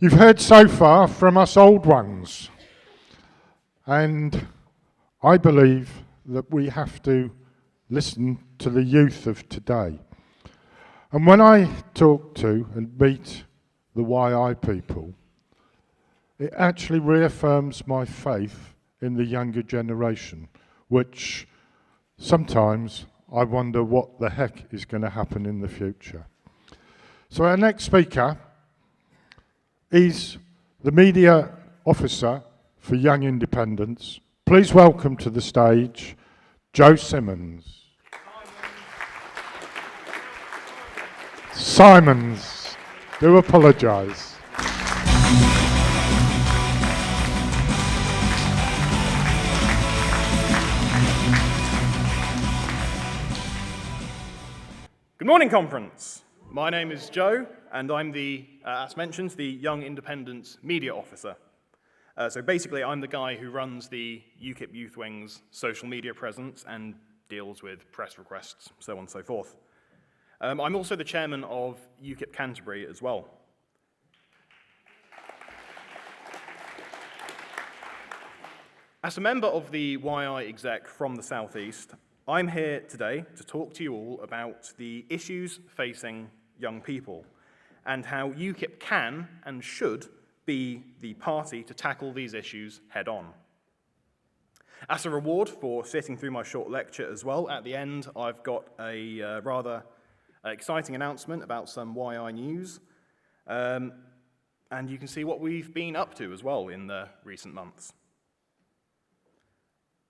You've heard so far from us old ones, and I believe that we have to listen to the youth of today. And when I talk to and meet the YI people, it actually reaffirms my faith in the younger generation, which sometimes I wonder what the heck is going to happen in the future. So our next speaker is the media officer for Young Independents. Please welcome to the stage Joe Simmons. Simons, do apologise. Good morning, conference. My name is Joe, and I'm the, as mentioned, the Young Independents Media Officer. So basically, I'm the guy who runs the UKIP Youth Wing's social media presence and deals with press requests, so on and so forth. I'm also the chairman of UKIP Canterbury as well. As a member of the YI exec from the Southeast, I'm here today to talk to you all about the issues facing young people and how UKIP can and should be the party to tackle these issues head on. As a reward for sitting through my short lecture as well, at the end I've got a rather exciting announcement about some YI news, and you can see what we've been up to as well in the recent months.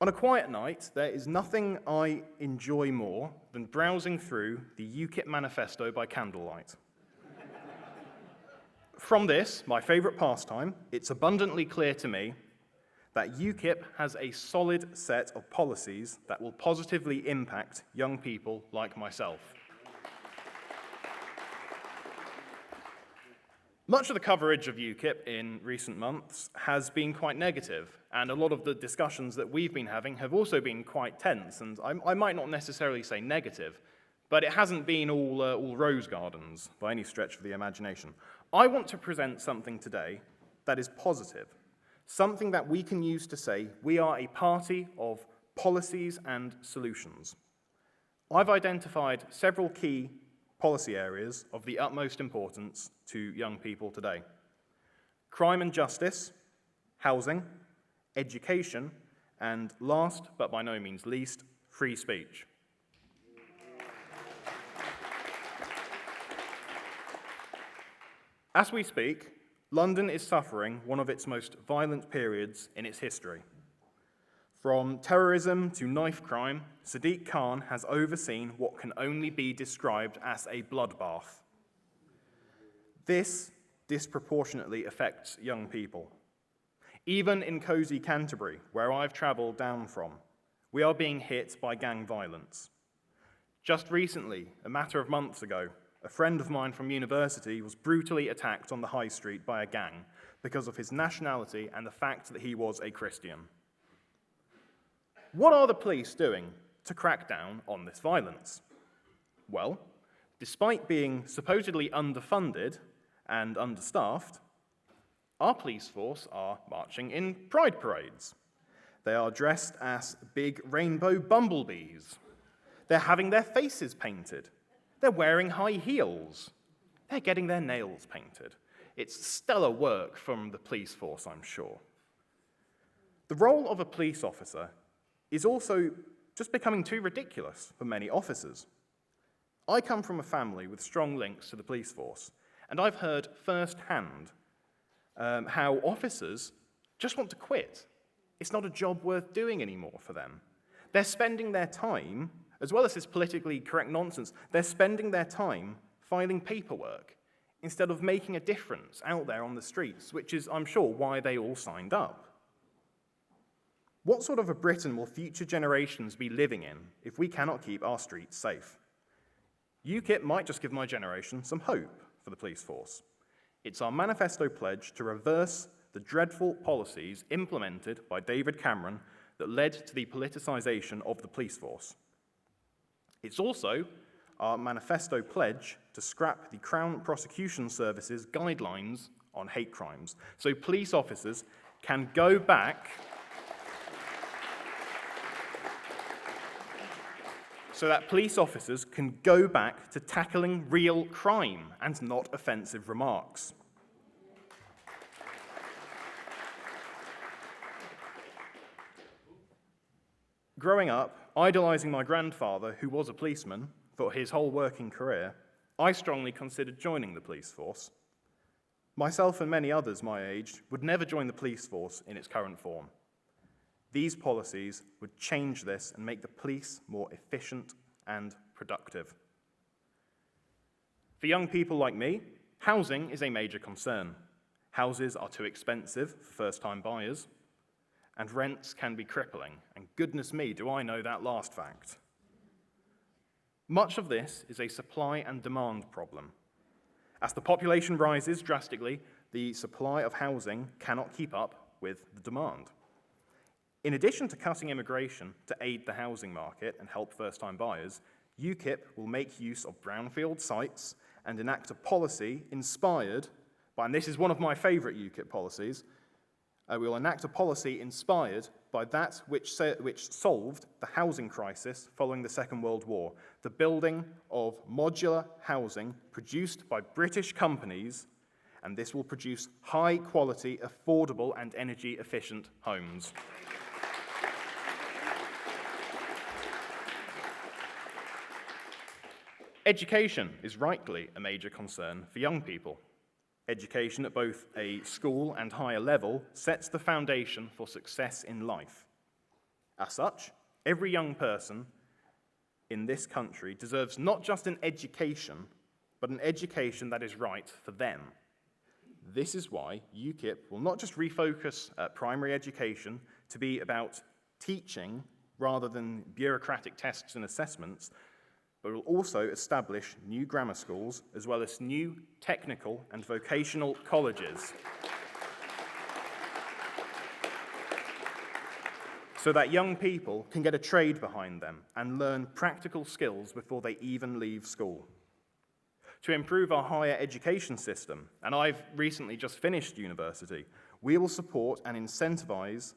On a quiet night, there is nothing I enjoy more than browsing through the UKIP manifesto by candlelight. From this, my favourite pastime, it's abundantly clear to me that UKIP has a solid set of policies that will positively impact young people like myself. Much of the coverage of UKIP in recent months has been quite negative, and a lot of the discussions that we've been having have also been quite tense, and I might not necessarily say negative, but it hasn't been all rose gardens by any stretch of the imagination. I want to present something today that is positive, something that we can use to say we are a party of policies and solutions. I've identified several key policy areas of the utmost importance to young people today: crime and justice, housing, education, and last but by no means least, free speech. As we speak, London is suffering one of its most violent periods in its history. From terrorism to knife crime, Sadiq Khan has overseen what can only be described as a bloodbath. This disproportionately affects young people. Even in cosy Canterbury, where I've travelled down from, we are being hit by gang violence. Just recently, a matter of months ago, a friend of mine from university was brutally attacked on the high street by a gang because of his nationality and the fact that he was a Christian. What are the police doing to crack down on this violence? Well, despite being supposedly underfunded and understaffed, our police force are marching in pride parades. They are dressed as big rainbow bumblebees. They're having their faces painted. They're wearing high heels. They're getting their nails painted. It's stellar work from the police force, I'm sure. The role of a police officer is also just becoming too ridiculous for many officers. I come from a family with strong links to the police force, and I've heard firsthand how officers just want to quit. It's not a job worth doing anymore for them. They're spending their time, as well as this politically correct nonsense, they're spending their time filing paperwork instead of making a difference out there on the streets, which is, I'm sure, why they all signed up. What sort of a Britain will future generations be living in if we cannot keep our streets safe? UKIP might just give my generation some hope for the police force. It's our manifesto pledge to reverse the dreadful policies implemented by David Cameron that led to the politicisation of the police force. It's also our manifesto pledge to scrap the Crown Prosecution Service's guidelines on hate crimes. So police officers can go back to tackling real crime and not offensive remarks. Growing up, idolizing my grandfather, who was a policeman for his whole working career, I strongly considered joining the police force. Myself and many others my age would never join the police force in its current form. These policies would change this and make the police more efficient and productive. For young people like me, housing is a major concern. Houses are too expensive for first-time buyers, and rents can be crippling, and goodness me, do I know that last fact. Much of this is a supply and demand problem. As the population rises drastically, the supply of housing cannot keep up with the demand. In addition to cutting immigration to aid the housing market and help first-time buyers, UKIP will make use of brownfield sites and enact a policy inspired by, and this is one of my favorite UKIP policies, we will enact a policy inspired by that which solved the housing crisis following the Second World War, the building of modular housing produced by British companies, and this will produce high-quality, affordable, and energy-efficient homes. Education is rightly a major concern for young people. Education at both a school and higher level sets the foundation for success in life. As such, every young person in this country deserves not just an education, but an education that is right for them. This is why UKIP will not just refocus primary education to be about teaching rather than bureaucratic tests and assessments, but will also establish new grammar schools as well as new technical and vocational colleges so that young people can get a trade behind them and learn practical skills before they even leave school. To improve our higher education system, and I've recently just finished university, we will support and incentivize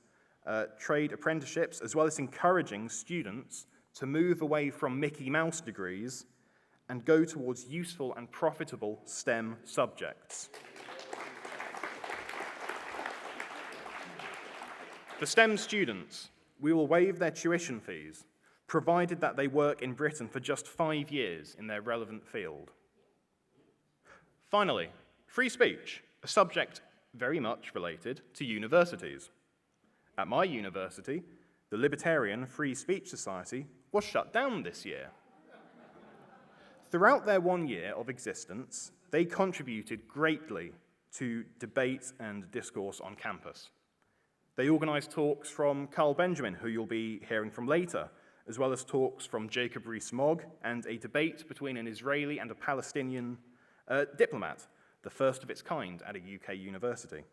trade apprenticeships as well as encouraging students to move away from Mickey Mouse degrees and go towards useful and profitable STEM subjects. For STEM students, we will waive their tuition fees, provided that they work in Britain for just 5 years in their relevant field. Finally, free speech, a subject very much related to universities. At my university, the Libertarian Free Speech Society was shut down this year. Throughout their 1 year of existence, they contributed greatly to debate and discourse on campus. They organised talks from Carl Benjamin, who you'll be hearing from later, as well as talks from Jacob Rees-Mogg and a debate between an Israeli and a Palestinian diplomat, the first of its kind at a UK university.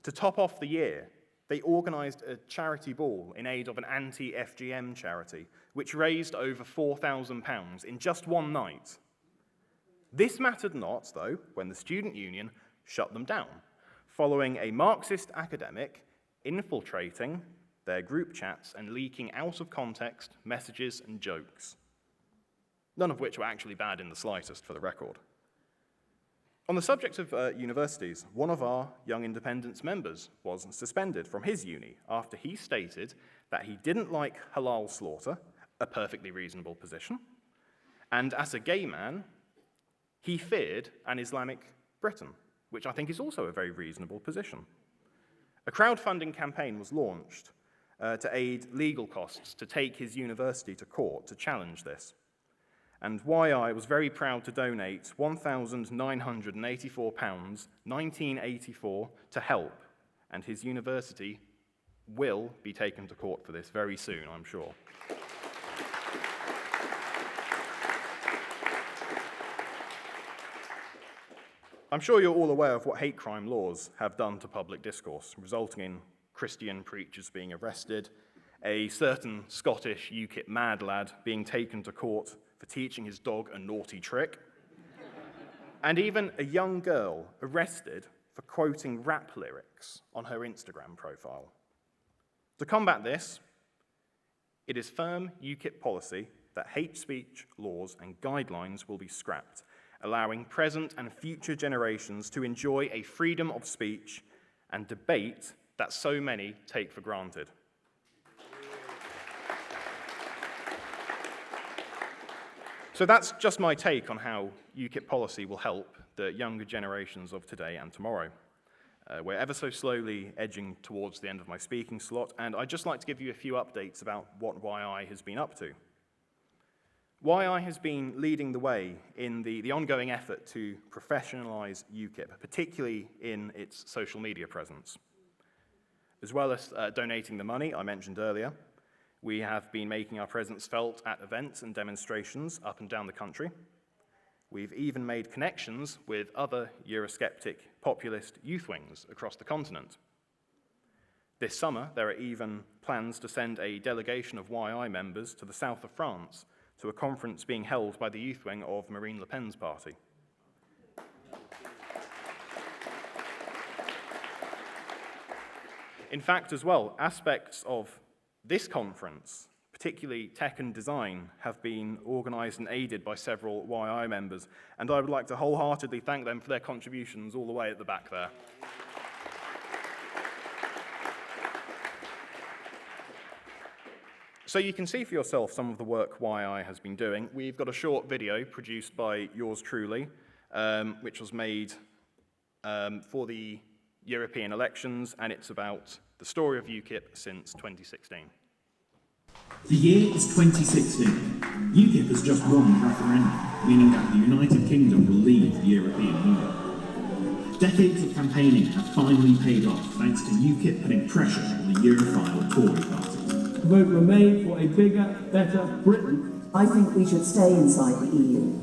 To top off the year, they organised a charity ball in aid of an anti-FGM charity, which raised over £4,000 in just one night. This mattered not, though, when the student union shut them down, following a Marxist academic infiltrating their group chats and leaking out of context messages and jokes, none of which were actually bad in the slightest, for the record. On the subject of universities, one of our Young Independents members was suspended from his uni after he stated that he didn't like halal slaughter, a perfectly reasonable position, and as a gay man, he feared an Islamic Britain, which I think is also a very reasonable position. A crowdfunding campaign was launched to aid legal costs to take his university to court to challenge this. And YI was very proud to donate £1,984, 1984, to help, and his university will be taken to court for this very soon, I'm sure. I'm sure you're all aware of what hate crime laws have done to public discourse, resulting in Christian preachers being arrested, a certain Scottish UKIP mad lad being taken to court for teaching his dog a naughty trick, and even a young girl arrested for quoting rap lyrics on her Instagram profile. To combat this, it is firm UKIP policy that hate speech laws and guidelines will be scrapped, allowing present and future generations to enjoy a freedom of speech and debate that so many take for granted. So that's just my take on how UKIP policy will help the younger generations of today and tomorrow. We're ever so slowly edging towards the end of my speaking slot, and I'd just like to give you a few updates about what YI has been up to. YI has been leading the way in the ongoing effort to professionalise UKIP, particularly in its social media presence. As well as donating the money I mentioned earlier, we have been making our presence felt at events and demonstrations up and down the country. We've even made connections with other Eurosceptic populist youth wings across the continent. This summer, there are even plans to send a delegation of YI members to the south of France to a conference being held by the youth wing of Marine Le Pen's party. In fact, as well, aspects of this conference, particularly tech and design, have been organised and aided by several YI members, and I would like to wholeheartedly thank them for their contributions all the way at the back there. So you can see for yourself some of the work YI has been doing. We've got a short video produced by yours truly, which was made for the European elections, and it's about the story of UKIP since 2016. The year is 2016. UKIP has just won the referendum, meaning that the United Kingdom will leave the European Union. Decades of campaigning have finally paid off thanks to UKIP putting pressure on the Europhile Tory parties. The vote remained for a bigger, better Britain. I think we should stay inside the EU.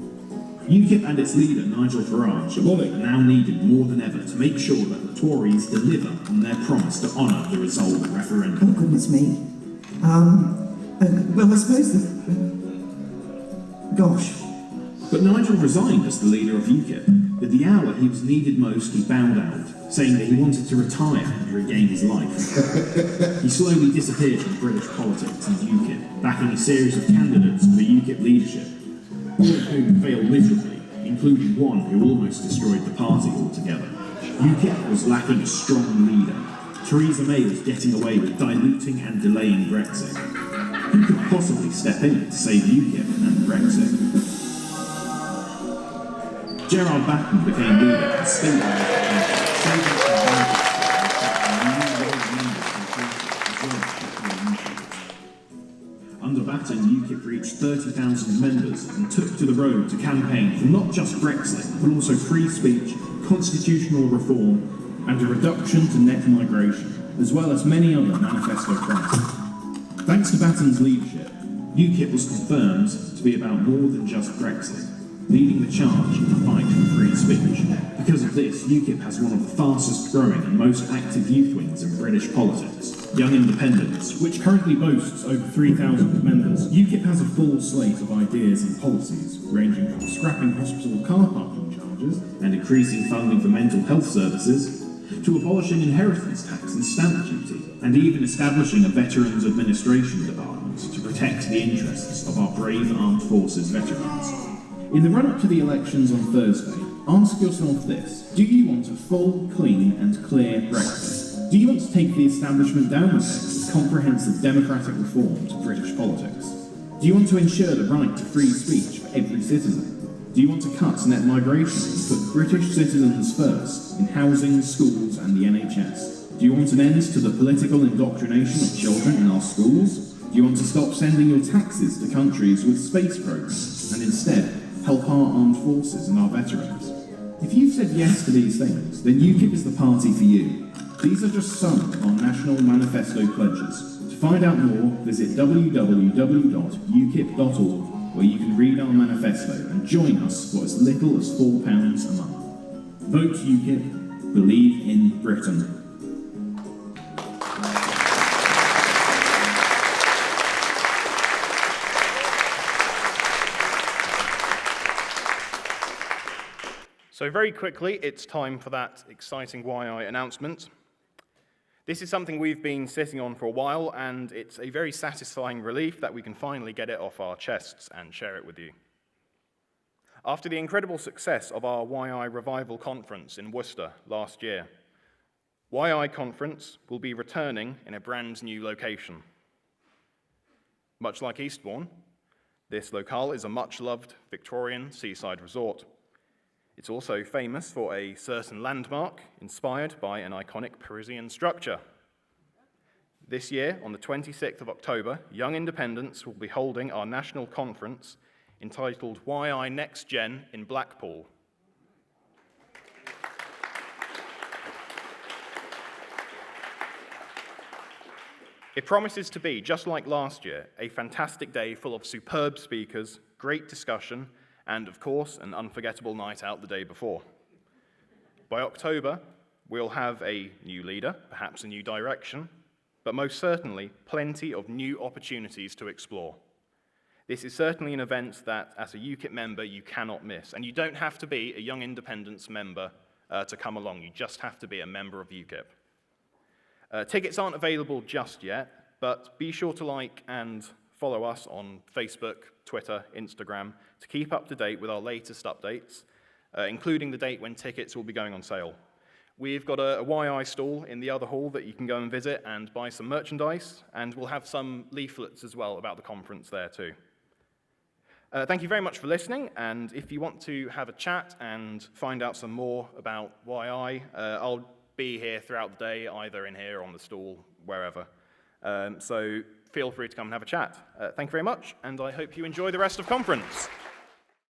UKIP and its leader, Nigel Farage, are now needed more than ever to make sure that the Tories deliver on their promise to honour the result of the referendum. Oh, goodness me. Well, I suppose gosh. But Nigel resigned as the leader of UKIP. At the hour he was needed most, he bowed out, saying that he wanted to retire and regain his life. He slowly disappeared from British politics and UKIP, backing a series of candidates for the UKIP leadership, all of whom failed miserably, including one who almost destroyed the party altogether. UKIP was lacking a strong leader. Theresa May was getting away with diluting and delaying Brexit. Who could possibly step in to save UKIP and Brexit? Gerard Batten became leader and stabilised Under Batten, UKIP reached 30,000 members and took to the road to campaign for not just Brexit, but also free speech, constitutional reform, and a reduction to net migration, as well as many other manifesto promises. Thanks to Batten's leadership, UKIP was confirmed to be about more than just Brexit, leading the charge in the fight for free speech. Because of this, UKIP has one of the fastest growing and most active youth wings in British politics, Young Independents, which currently boasts over 3,000 members. UKIP has a full slate of ideas and policies, ranging from scrapping hospital car parking charges and increasing funding for mental health services, to abolishing inheritance tax and stamp duty, and even establishing a Veterans Administration Department to protect the interests of our brave armed forces veterans. In the run-up to the elections on Thursday, ask yourself this: do you want a full, clean and clear Brexit? Do you want to take the establishment down with comprehensive democratic reform to British politics? Do you want to ensure the right to free speech for every citizen? Do you want to cut net migration and put British citizens first in housing, schools and the NHS? Do you want an end to the political indoctrination of children in our schools? Do you want to stop sending your taxes to countries with space programs and instead help our armed forces and our veterans? If you've said yes to these things, then UKIP is the party for you. These are just some of our national manifesto pledges. To find out more, visit www.ukip.org, where you can read our manifesto and join us for as little as £4 a month. Vote UKIP, believe in Britain. So So very quickly, it's time for that exciting YI announcement. This is something we've been sitting on for a while, and it's a very satisfying relief that we can finally get it off our chests and share it with you. After the incredible success of our YI Revival Conference in Worcester last year, YI Conference will be returning in a brand new location. Much like Eastbourne, this locale is a much-loved Victorian seaside resort. It's also famous for a certain landmark inspired by an iconic Parisian structure. This year, on the 26th of October, Young Independents will be holding our national conference entitled YI Next Gen in Blackpool. It promises to be, just like last year, a fantastic day full of superb speakers, great discussion, and, of course, an unforgettable night out the day before. By October, we'll have a new leader, perhaps a new direction, but most certainly plenty of new opportunities to explore. This is certainly an event that, as a UKIP member, you cannot miss. And you don't have to be a Young Independents member to come along. You just have to be a member of UKIP. Tickets aren't available just yet, but be sure to like and follow us on Facebook, Twitter, Instagram to keep up to date with our latest updates, including the date when tickets will be going on sale. We've got a YI stall in the other hall that you can go and visit and buy some merchandise, and we'll have some leaflets as well about the conference there too. Thank you very much for listening, and if you want to have a chat and find out some more about YI, I'll be here throughout the day, either in here or on the stall, wherever. So feel free to come and have a chat. Thank you very much, and I hope you enjoy the rest of conference.